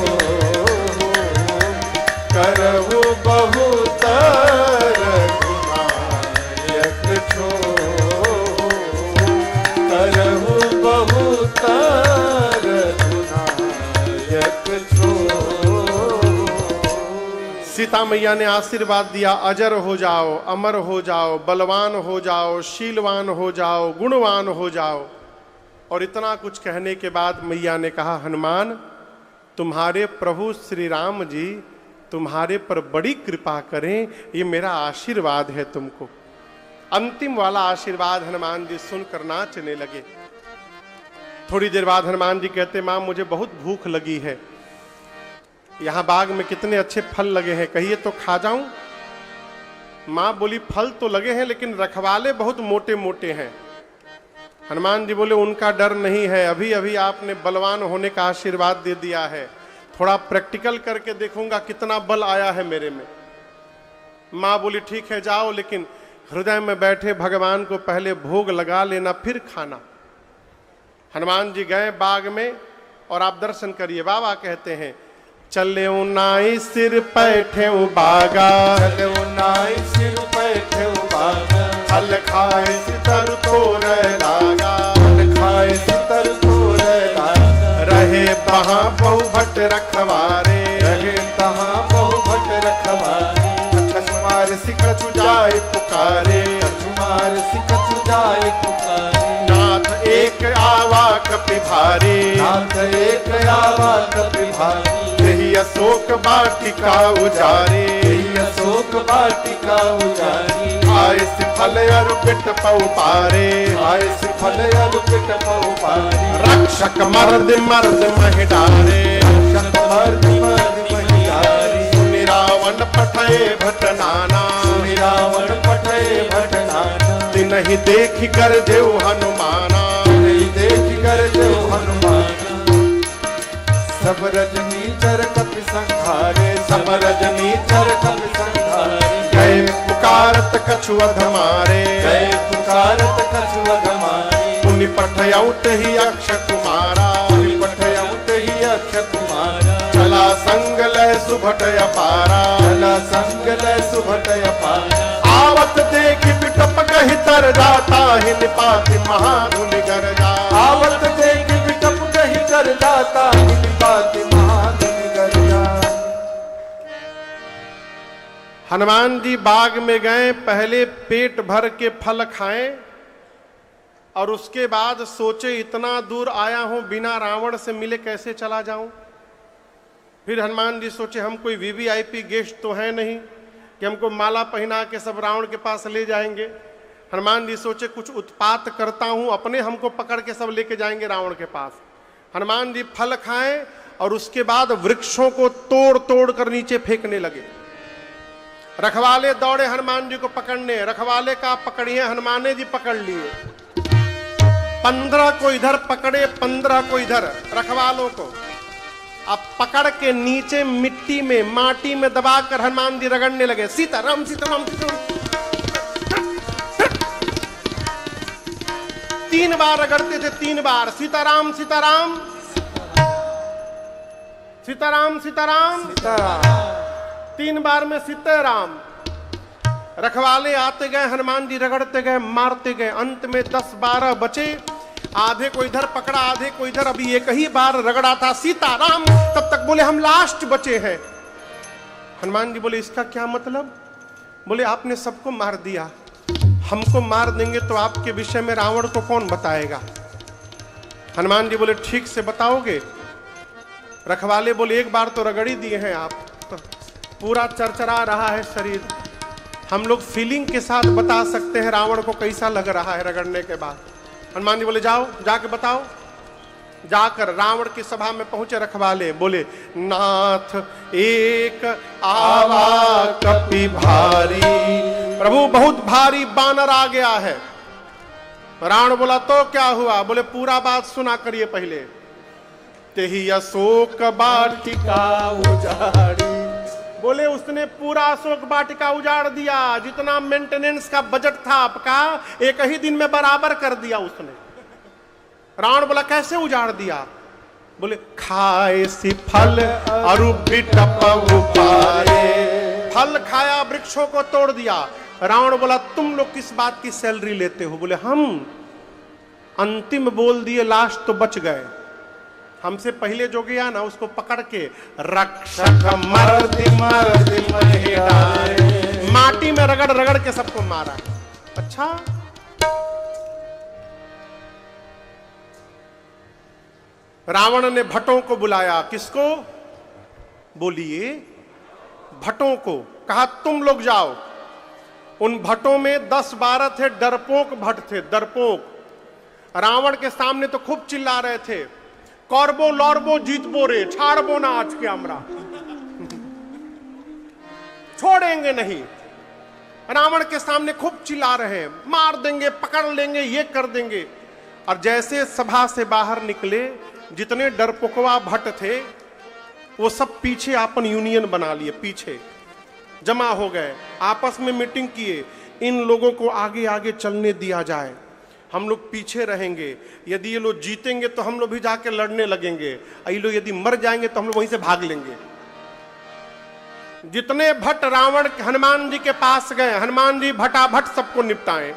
करहूं बहुत रघुनायक छो, करहूं बहुत रघुनायक छो। सीता मैया ने आशीर्वाद दिया, अजर हो जाओ, अमर हो जाओ, बलवान हो जाओ, शीलवान हो जाओ, गुणवान हो जाओ। और इतना कुछ कहने के बाद मैया ने कहा, हनुमान तुम्हारे प्रभु श्री राम जी तुम्हारे पर बड़ी कृपा करें, ये मेरा आशीर्वाद है तुमको। अंतिम वाला आशीर्वाद हनुमान जी सुनकर नाचने लगे। थोड़ी देर बाद हनुमान जी कहते, मां मुझे बहुत भूख लगी है, यहां बाग में कितने अच्छे फल लगे हैं, कहिए तो खा जाऊं। मां बोली, फल तो लगे हैं लेकिन रखवाले बहुत मोटे मोटे हैं। हनुमान जी बोले, उनका डर नहीं है, अभी अभी आपने बलवान होने का आशीर्वाद दे दिया है, थोड़ा प्रैक्टिकल करके देखूंगा कितना बल आया है मेरे में। मां बोली, ठीक है जाओ, लेकिन हृदय में बैठे भगवान को पहले भोग लगा लेना, फिर खाना। हनुमान जी गए बाग में और आप दर्शन करिए। बाबा कहते हैं, चले नाई सिर पैठे बागा, चले नाई सिर पैठे बागा, फल खाए सितर तोर लागा, फल खाए सितर तोर लागा, रहे वहां बहु भट रखवारे, रहे तहां बहु भट रखवारे, कछुमार सिकछु जाए पुकारे, कछुमार सिकछु जाए पुकारे, नाथ एक आवा कपि भारी, नाथ एक आवा कपि भारी, यही अशोक वाटिका उजारे, यही अशोक वाटिका उजारी, आए फल अरु पिट पौ पारे, आए फल अरु पिट पौ पारे, रक्षक मर्द मर्द महिडारे, रक्षक मर्द मर्द महिडारे, सुनि रावण पठे भट नाना, सुनि रावण पठे भट नाना, तिनहि देखि कर देव हनुमाना, नहीं देख कर जो हनुमाना, सब रजनी चर कपि संहारे, सब रजनी चर कपि संहारे, गए पुकारत कछु अध मारे, गए पुकारत कछु अध मारे, पुनि पठयउत ही अक्ष कुमारा, पुनि पठयउत ही अक्ष कुमारा, चला संग लय सुभट अपारा, चला संग लय सुभट अपारा, आवत देखि बिटप कहि तर जाता, ही निपाति महाधुनि गरजा, आवत देख बिटप कहि कर जाता, निपाति महाधुनि गरजा। हनुमान जी बाग में गए, पहले पेट भर के फल खाएं और उसके बाद सोचे इतना दूर आया हूं, बिना रावण से मिले कैसे चला जाऊं। फिर हनुमान जी सोचे, हम कोई वीवीआईपी गेस्ट तो है नहीं कि हमको माला पहना के सब रावण के पास ले जाएंगे। हनुमान जी सोचे, कुछ उत्पात करता हूं, अपने हमको पकड़ के सब लेके जाएंगे रावण के पास। हनुमान जी फल खाएं और उसके बाद वृक्षों को तोड़ तोड़ कर नीचे फेंकने लगे। रखवाले दौड़े हनुमान जी को पकड़ने, रखवाले का पकड़िए, हनुमान जी पकड़ लिए। 15 को इधर पकड़े, 15 को इधर, रखवालों को। अब पकड़ के नीचे मिट्टी में, माटी में दबाकर हनुमान जी रगड़ने लगे, सीताराम सीताराम सीताराम। 3 बार रगड़ते थे, 3 बार, सीताराम सीताराम सीताराम सीताराम, 3 बार में सीताराम। रखवाले आते गए, हनुमान जी रगड़ते गए, मारते गए, अंत में 10-12 बचे। आधे को इधर पकड़ा, आधे को इधर, अभी एक ही बार रगड़ा था, सीताराम। तब तक बोले हम लास्ट बचे हैं। हनुमान जी बोले, इसका क्या मतलब? बोले, आपने सबको मार दिया, हमको मार देंगे तो आपके विषय में रावण को कौन बताएगा? हनुमान जी बोले, ठीक से बताओगे? रखवाले बोले, एक बार तो रगड़ी दिए हैं आप, पूरा चरचरा रहा है शरीर, हम लोग फीलिंग के साथ बता सकते हैं रावण को कैसा लग रहा है रगड़ने के बाद। हनुमान जी बोले, जाओ जाके बताओ। जाकर रावण की सभा में पहुंचे रखवाले, बोले, नाथ एक आवा कपि भारी, प्रभु बहुत भारी बानर आ गया है। रावण बोला, तो क्या हुआ? बोले, पूरा बात सुना करिए पहले। तेहि अशोक वाटिका उजाड़ी, बोले उसने पूरा अशोक वाटिका उजाड़ दिया, जितना मेंटेनेंस का बजट था आपका, एक ही दिन में बराबर कर दिया उसने। रावण बोला, कैसे उजाड़ दिया? बोले, खाए सी फल अरु बिटप उपारे, फल खाया, वृक्षों को तोड़ दिया। रावण बोला, तुम लोग किस बात की सैलरी लेते हो? बोले, हम। अंतिम बोल दिए, लास्ट तो बच गए। हमसे पहले जो गया ना, उसको पकड़ के रक्षक मर्द मर्द महिडारे, माटी में रगड़ रगड़ के सबको मारा। अच्छा, रावण ने भट्टों को बुलाया। किसको? बोलिए। भट्टों को, कहा तुम लोग जाओ। उन भट्टों में 10-12 थे, डरपोक भट्ट थे, डरपोक। रावण के सामने तो खूब चिल्ला रहे थे, करबो लौरबो जीतबो रे, छाड़बो ना आज के हमरा, छोड़ेंगे नहीं। रावण के सामने खूब चिल्ला रहे हैं, मार देंगे, पकड़ लेंगे, ये कर देंगे। और जैसे सभा से बाहर निकले, जितने डरपोकवा भट्ट थे वो सब पीछे अपन यूनियन बना लिए, पीछे जमा हो गए, आपस में मीटिंग किए, इन लोगों को आगे आगे चलने दिया जाए, हम लोग पीछे रहेंगे, यदि ये लोग जीतेंगे तो हम लोग भी जाके लड़ने लगेंगे, ये लोग यदि मर जाएंगे तो हम लोग वहीं से भाग लेंगे। जितने भट्ट रावण हनुमान जी के पास गए, हनुमान जी भटाभट सबको निपटाए।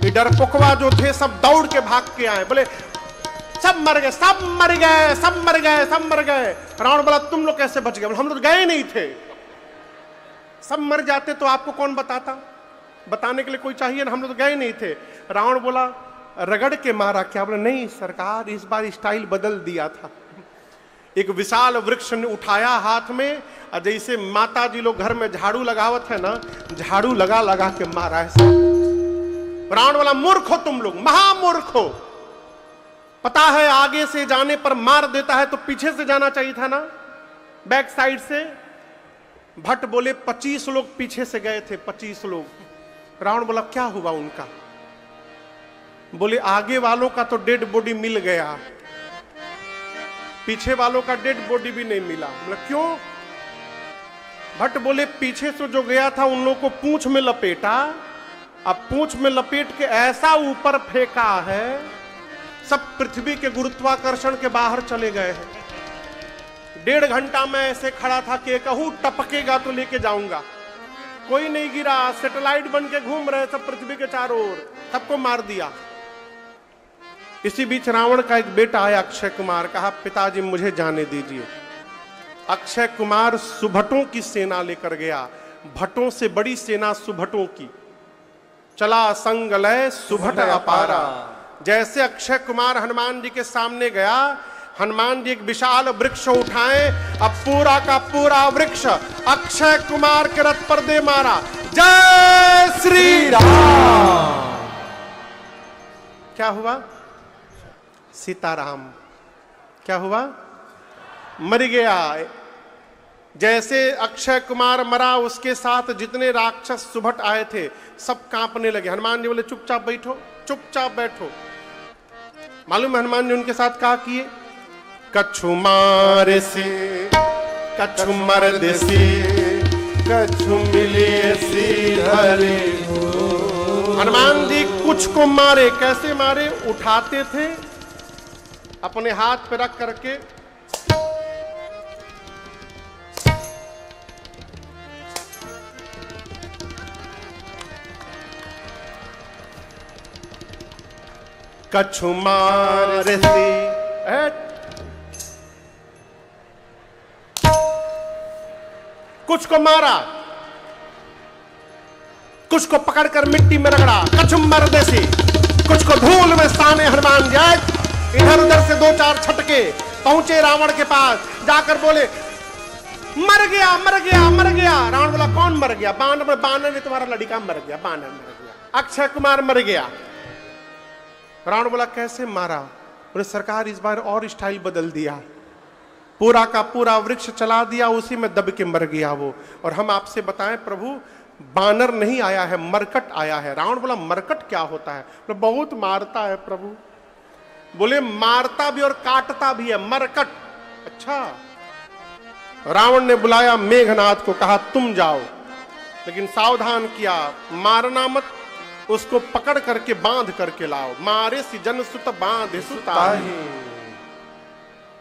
ये डरपोकवा जो थे सब दौड़ के भाग के आए, बोले सब मर गए, सब मर गए, सब मर गए, सब मर गए। रावण बोला तुम लोग कैसे बच गए? हम लोग गए नहीं थे, सब मर जाते तो आपको कौन बताता, बताने के लिए कोई चाहिए ना, हम लोग तो गए नहीं थे। रावण बोला रगड़ के मारा क्या? बोला नहीं सरकार, इस बार स्टाइल बदल दिया था। एक विशाल वृक्ष ने उठाया हाथ में, और जैसे माता जी लोग घर में झाड़ू लगावत है ना, झाड़ू लगा लगा के मारा है। रावण बोला मूर्ख हो तुम लोग, महामूर्ख हो, पता है आगे से जाने पर मार देता है तो पीछे से जाना चाहिए था ना, बैक साइड से। भट्ट बोले 25 लोग पीछे से गए थे, 25 लोग। रावण बोला क्या हुआ उनका? बोले आगे वालों का तो डेड बॉडी मिल गया, पीछे वालों का डेड बॉडी भी नहीं मिला। बोला क्यों? भट्ट बोले पीछे से जो गया था उन लोगों को पूंछ में लपेटा, अब पूंछ में लपेट के ऐसा ऊपर फेंका है, सब पृथ्वी के गुरुत्वाकर्षण के बाहर चले गए हैं। 1.5 घंटा में ऐसे खड़ा था कि कहूं टपकेगा तो लेके जाऊंगा, कोई नहीं गिरा, सैटेलाइट बन के घूम रहे सब पृथ्वी के चारों ओर, सबको मार दिया। इसी बीच रावण का एक बेटा आया अक्षय कुमार, कहा पिताजी मुझे जाने दीजिए। अक्षय कुमार सुभटों की सेना लेकर गया, भट्टों से बड़ी सेना सुभटों की। चला संग लय सुभट अपारा। जैसे अक्षय कुमार हनुमान जी के सामने गया, हनुमान जी एक विशाल वृक्ष उठाए, अब पूरा का पूरा वृक्ष अक्षय कुमार के रथ पर दे मारा। जय श्री राम। क्या हुआ? सीताराम। क्या हुआ? मर गया। जैसे अक्षय कुमार मरा, उसके साथ जितने राक्षस सुभट आए थे सब कांपने लगे। हनुमान जी बोले चुपचाप बैठो, चुपचाप बैठो। मालूम है हनुमान जी उनके साथ क्या किए? कछु मारे से कछु मर देसी, कछु मिले सी हरे हो। हनुमान जी कुछ को मारे। कैसे मारे? उठाते थे अपने हाथ पे रख करके, कछु मारे से कुछ को मारा, कुछ को पकड़कर मिट्टी में रगड़ा, कछु मर देसी, कुछ को धूल में साने। हनुमान जी इधर उधर से 2-4 छटके, पहुंचे रावण के पास, जाकर बोले मर गया, मर गया, मर गया। रावण बोला कौन मर गया? बानर ने तुम्हारा लड़का मर गया, बानर मर गया, अक्षय कुमार मर गया। रावण बोला कैसे मारा? बोले सरकार इस बार और स्टाइल बदल दिया, पूरा का पूरा वृक्ष चला दिया, उसी में दब के मर गया वो। और हम आपसे बताएं प्रभु, बानर नहीं आया है, मरकट आया है। रावण बोला मरकट क्या होता है? बोले बहुत मारता है प्रभु। बोले मारता भी और काटता भी है, मरकट। अच्छा। रावण ने बुलाया मेघनाथ को, कहा तुम जाओ, लेकिन सावधान किया, मारना मत, उसको पकड़ करके बांध करके लाओ। मारे सी जन सुत बांध सुताही।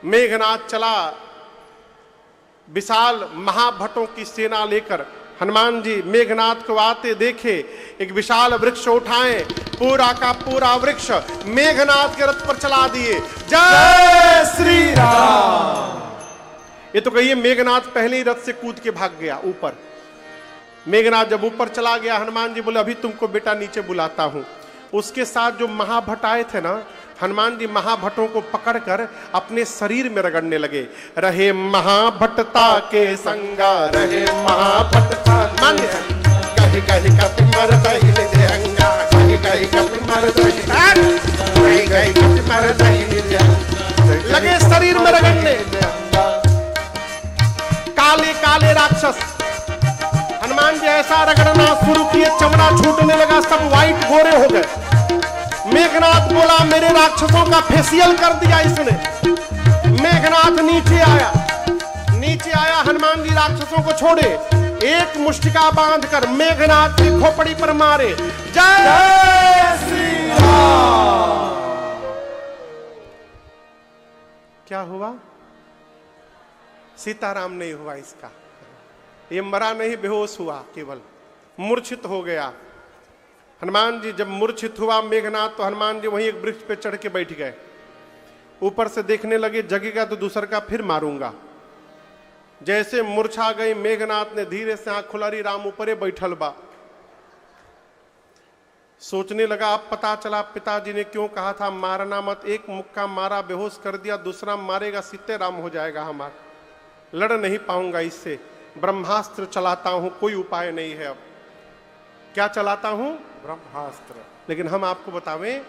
मेघनाथ चला विशाल महाभट्टों की सेना लेकर। हनुमान जी मेघनाथ को आते देखे, एक विशाल वृक्ष उठाए, पूरा का पूरा वृक्ष मेघनाथ के रथ पर चला दिए। जय श्री राम। ये तो कहिए मेघनाथ पहले ही रथ से कूद के भाग गया ऊपर। मेघनाथ जब ऊपर चला गया, हनुमान जी बोले अभी तुमको बेटा नीचे बुलाता हूं। उसके साथ जो महाभट्ट आए थे ना, हनुमान जी महाभट्टों को पकड़कर अपने शरीर में रगड़ने लगे। रहे महाभट्टता के संगा, रहे महाभट्टता मान कहीं कहीं कपि मर दही निज अंगा, कहीं कहीं कपि मर दही, कहीं कहीं कपि मर दही निज अंगा, लगे शरीर में रगड़ने। काले काले राक्षस हनुमान जी ऐसा रगड़ना शुरू किए, चमड़ा छूटने लगा, सब व्हाइट गोरे हो गए। मेघनाथ बोला मेरे राक्षसों का फेशियल कर दिया इसने। मेघनाथ नीचे आया, हनुमान जी राक्षसों को छोड़े, एक मुष्टिका बांधकर मेघनाथ की खोपड़ी पर मारे। जय श्री राम। क्या हुआ? सीताराम नहीं हुआ इसका, ये मरा नहीं, बेहोश हुआ, केवल मूर्छित हो गया। हनुमान जी जब मूर्छित हुआ मेघनाथ, तो हनुमान जी वहीं एक वृक्ष पे चढ़ के बैठ गए। ऊपर से देखने लगे, जगेगा तो दूसर का फिर मारूंगा। जैसे मूर्छा गई, मेघनाथ ने धीरे से आंख खुलारी, राम ऊपरे बैठल बा। सोचने लगा, अब पता चला पिताजी ने क्यों कहा था मारना मत। एक मुक्का मारा, बेहोश कर दिया, दूसरा मारेगा सीते राम हो जाएगा हमारा, लड़ नहीं पाऊंगा इससे। ब्रह्मास्त्र चलाता हूं, कोई उपाय नहीं है। अब क्या चलाता हूं? ब्रह्मास्त्र। लेकिन हम आपको बतावें,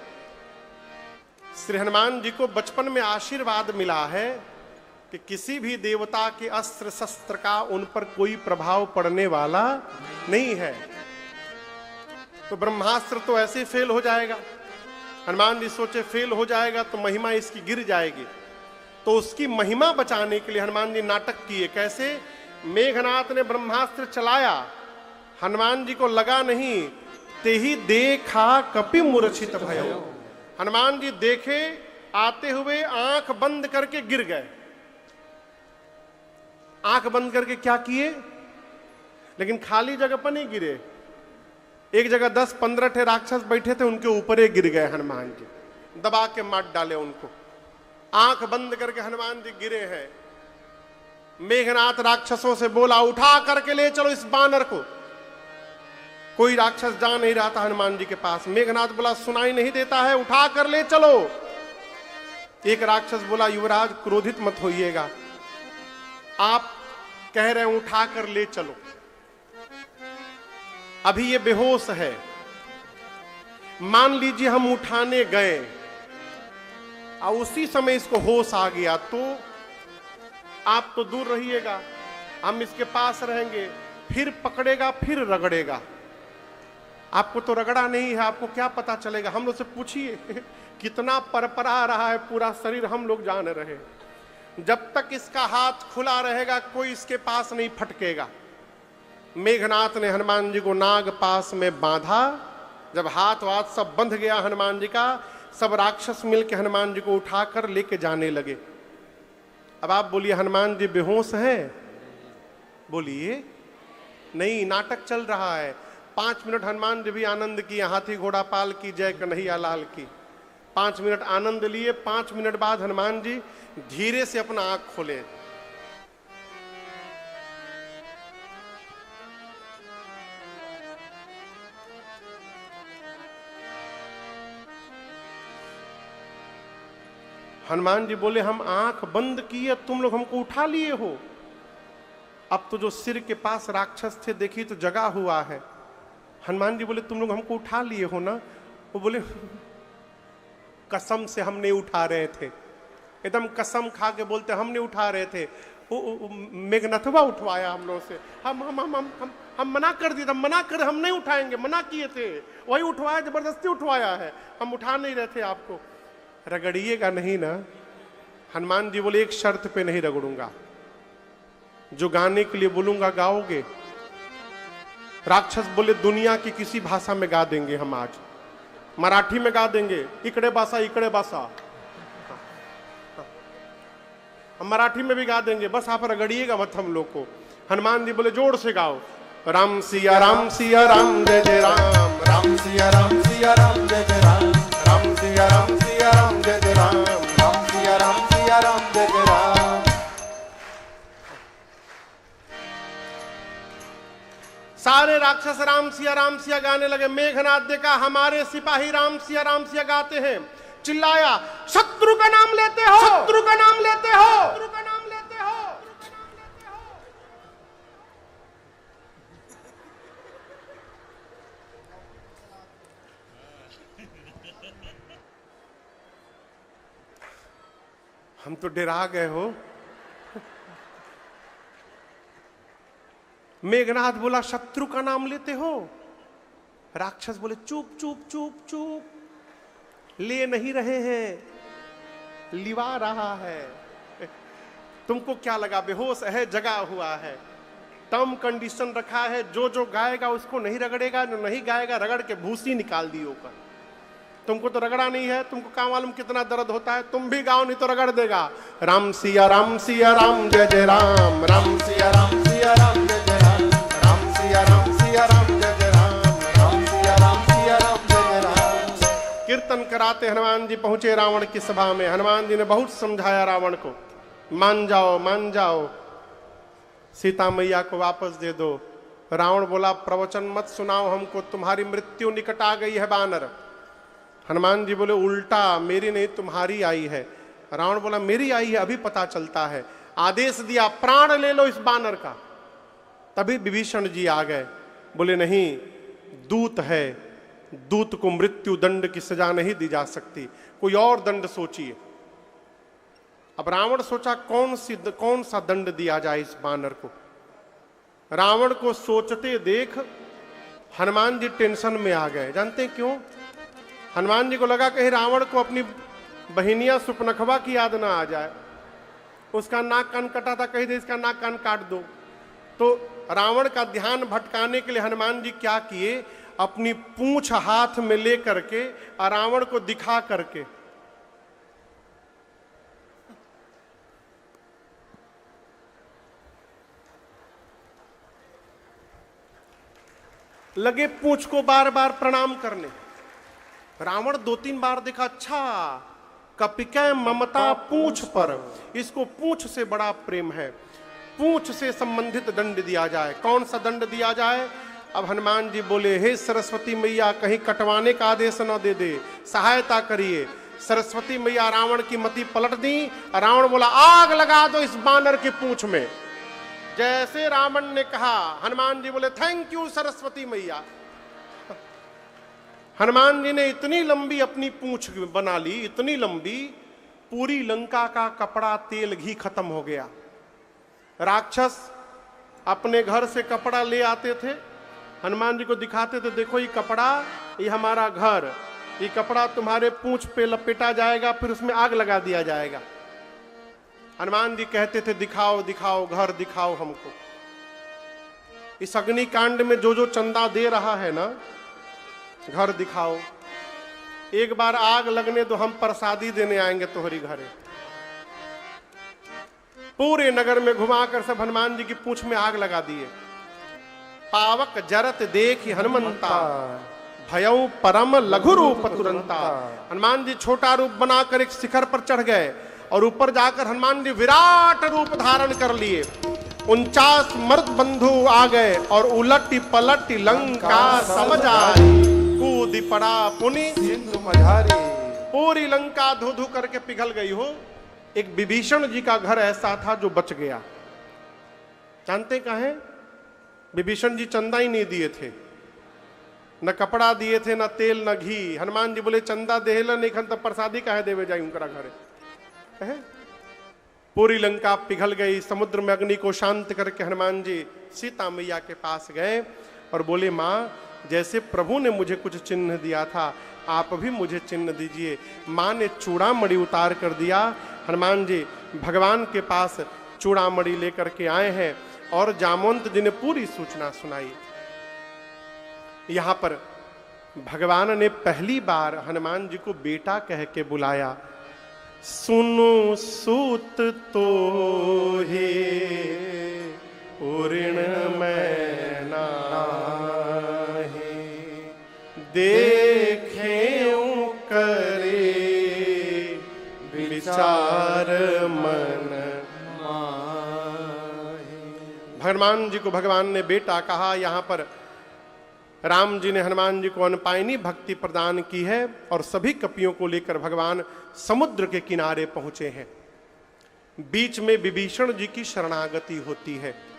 श्री हनुमान जी को बचपन में आशीर्वाद मिला है कि किसी भी देवता के अस्त्र शस्त्र का उन पर कोई प्रभाव पड़ने वाला नहीं है। तो ब्रह्मास्त्र तो ऐसे फेल हो जाएगा। हनुमान जी सोचे फेल हो जाएगा तो महिमा इसकी गिर जाएगी, तो उसकी महिमा बचाने के लिए हनुमान जी नाटक किए। कैसे? मेघनाथ ने ब्रह्मास्त्र चलाया, हनुमान जी को लगा नहीं, तेहि देखा कपि मूर्छित भयो। हनुमान जी देखे आते हुए, आंख बंद करके गिर गए। आंख बंद करके क्या किए? लेकिन खाली जगह पर नहीं गिरे, एक जगह 10-15 ठे राक्षस बैठे थे, उनके ऊपर ही गिर गए। हनुमान जी दबा के मार डाले उनको। आंख बंद करके हनुमान जी गिरे हैं। मेघनाथ राक्षसों से बोला, उठा करके ले चलो इस बानर को। कोई राक्षस जा नहीं रहा था हनुमान जी के पास। मेघनाथ बोला, सुनाई नहीं देता है, उठा कर ले चलो। एक राक्षस बोला, युवराज क्रोधित मत होइएगा, आप कह रहे हैं उठा कर ले चलो, अभी ये बेहोश है। मान लीजिए हम उठाने गए और उसी समय इसको होश आ गया, तो आप तो दूर रहिएगा, हम इसके पास रहेंगे, फिर पकड़ेगा, फिर रगड़ेगा। आपको तो रगड़ा नहीं है, आपको क्या पता चलेगा? हम लोग से पूछिए कितना परपरा रहा है पूरा शरीर, हम लोग जान रहे। जब तक इसका हाथ खुला रहेगा कोई इसके पास नहीं फटकेगा। मेघनाथ ने हनुमान जी को नाग पास में बांधा। जब हाथ वाथ सब बंध गया हनुमान जी का, सब राक्षस मिलकर हनुमान जी को उठाकर लेके जाने लगे। अब आप बोलिए, हनुमान जी बेहोश हैं? बोलिए नहीं, नाटक चल रहा है। 5 मिनट हनुमान जी भी आनंद किए, हाथी घोड़ा पाल की जय कन्हैया लाल की। 5 मिनट आनंद लिए। 5 मिनट बाद हनुमान जी धीरे से अपना आंख खोले। हनुमान जी बोले, हम आंख बंद किए, तुम लोग हमको उठा लिए हो। अब तो जो सिर के पास राक्षस थे, देखी तो जगा हुआ है। हनुमान जी बोले, तुम लोग हमको उठा लिए हो ना? वो बोले, कसम से हम नहीं उठा रहे थे। एकदम कसम खा के बोलते, हम नहीं उठा रहे थे, वो मेघनाथवा उठवाया हम लोग से। हम मना कर दिए, मना कर, हम नहीं उठाएंगे, मना किए थे, वही उठवाया, जबरदस्ती उठवाया है, हम उठा नहीं रहे थे आपको। रगड़िएगा नहीं ना? हनुमान जी बोले, एक शर्त पे नहीं रगड़ूंगा, जो गाने के लिए बोलूंगा गाओगे। राक्षस बोले, दुनिया की किसी भाषा में गा देंगे हम, आज मराठी में गा देंगे, इकड़े बासा इकड़े बासा, हम मराठी में भी गा देंगे, बस आप रगड़िएगा मत हम लोग को। हनुमान जी बोले, जोर से गाओ, राम सिया राम सिया राम जय जय राम, राम सिया राम सिया राम जय जय राम, राम सिया राम सिया राम जय जय राम, राम सिया राम सिया राम जय जय राम। सारे राक्षस राम सिया गाने लगे। मेघनाथ देखा हमारे सिपाही राम सिया गाते हैं, चिल्लाया, शत्रु का नाम लेते हो, शत्रु का नाम लेते हो, शत्रु का नाम लेते हो। हम तो डरा गए हो। मेघनाथ बोला, शत्रु का नाम लेते हो? राक्षस बोले, चुप चुप चुप चुप, ले नहीं रहे हैं, लिवा रहा है। तुमको क्या लगा, बेहोश है, जगा हुआ है, टर्म कंडीशन रखा है, जो जो गाएगा उसको नहीं रगड़ेगा, जो नहीं गाएगा रगड़ के भूसी निकाल दी ऊपर। तुमको तो रगड़ा नहीं है, तुमको क्या मालूम कितना दर्द होता है, तुम भी गाओ नहीं तो रगड़ देगा। राम सिया राम सिया राम जय जय राम, राम सिया राम सिया राम जय जय राम, राम सिया राम सिया राम जय जय राम, राम सिया राम सिया राम जय जय राम। कीर्तन कराते हनुमान जी पहुंचे रावण की सभा में। हनुमान जी ने बहुत समझाया रावण को, मान जाओ मान जाओ, सीता मैया को वापस दे दो। रावण बोला, प्रवचन मत सुनाओ हमको, तुम्हारी मृत्यु निकट आ गई है बानर। हनुमान जी बोले, उल्टा, मेरी नहीं तुम्हारी आई है। रावण बोला, मेरी आई है, अभी पता चलता है। आदेश दिया, प्राण ले लो इस बानर का। तभी विभीषण जी आ गए, बोले, नहीं, दूत है, दूत को मृत्यु दंड की सजा नहीं दी जा सकती, कोई और दंड सोचिए। अब रावण सोचा कौन सा दंड दिया जाए इस बानर को। रावण को सोचते देख हनुमान जी टेंशन में आ गए। जानते हैं क्यों? हनुमान जी को लगा कहीं रावण को अपनी बहिनिया सुपनखवा की याद ना आ जाए। उसका नाक कान कटा था, कहीं दे इसका नाक कान काट दो। तो रावण का ध्यान भटकाने के लिए हनुमान जी क्या किए, अपनी पूंछ हाथ में ले करके रावण को दिखा करके लगे पूंछ को बार बार प्रणाम करने। रावण 2-3 बार देखा, अच्छा, कपिकै ममता पूंछ पर, इसको पूंछ से बड़ा प्रेम है, पूंछ से संबंधित दंड दिया जाए। कौन सा दंड दिया जाए? अब हनुमान जी बोले, हे सरस्वती मैया, कहीं कटवाने का आदेश न दे दे, सहायता करिए। सरस्वती मैया रावण की मति पलट दी। रावण बोला, आग लगा दो इस बानर की पूंछ में। जैसे रावण ने कहा, हनुमान जी बोले, थैंक यू सरस्वती मैया। हनुमान जी ने इतनी लंबी अपनी पूंछ बना ली, इतनी लंबी, पूरी लंका का कपड़ा तेल घी खत्म हो गया। राक्षस अपने घर से कपड़ा ले आते थे, हनुमान जी को दिखाते थे, देखो ये कपड़ा, ये हमारा घर, ये कपड़ा तुम्हारे पूंछ पे लपेटा जाएगा, फिर उसमें आग लगा दिया जाएगा। हनुमान जी कहते थे, दिखाओ दिखाओ घर दिखाओ हमको। इस अग्निकांड में जो जो चंदा दे रहा है ना, घर दिखाओ, एक बार आग लगने दो, हम प्रसादी देने आएंगे तुम्हारी घरे। पूरे नगर में घुमाकर सब हनुमान जी की पूंछ में आग लगा दिए। पावक जरत देखि हनुमंता, भयउ परम लघु रूप तुरंता। हनुमान जी छोटा रूप बनाकर एक शिखर पर चढ़ गए और ऊपर जाकर हनुमान जी विराट रूप धारण कर लिए। 49 मर्द बंधु आ गए और उलटी पलटी लंका समझ आई, कूद पड़ा पुनि सिंधु मझारी। पूरी लंका धू धू करके पिघल गई हो। एक विभीषण जी का घर ऐसा था जो बच गया। जानते कहां? विभीषण जी चंदा ही नहीं दिए थे, न कपड़ा दिए थे, न तेल न घी। हनुमान जी बोले, चंदा देहला नहीं खन तब प्रसादी काहे देवे जाई उनका घरे। पूरी लंका पिघल गई। समुद्र में अग्नि को शांत करके हनुमान जी सीता मैया के पास गए और बोले, माँ, जैसे प्रभु ने मुझे कुछ चिन्ह दिया था, आप भी मुझे चिन्ह दीजिए। माँ ने चूड़ामणि उतार कर दिया। हनुमान जी भगवान के पास चूड़ामणि लेकर के आए हैं और जामवंत जी ने पूरी सूचना सुनाई। यहां पर भगवान ने पहली बार हनुमान जी को बेटा कह के बुलाया। सुनो सूत तो हे उऋण मैं नाहि, देखे करे विचार मन माहि। हनुमान जी को भगवान ने बेटा कहा। यहां पर राम जी ने हनुमान जी को अनपायनी भक्ति प्रदान की है और सभी कपियों को लेकर भगवान समुद्र के किनारे पहुंचे हैं। बीच में विभीषण जी की शरणागति होती है।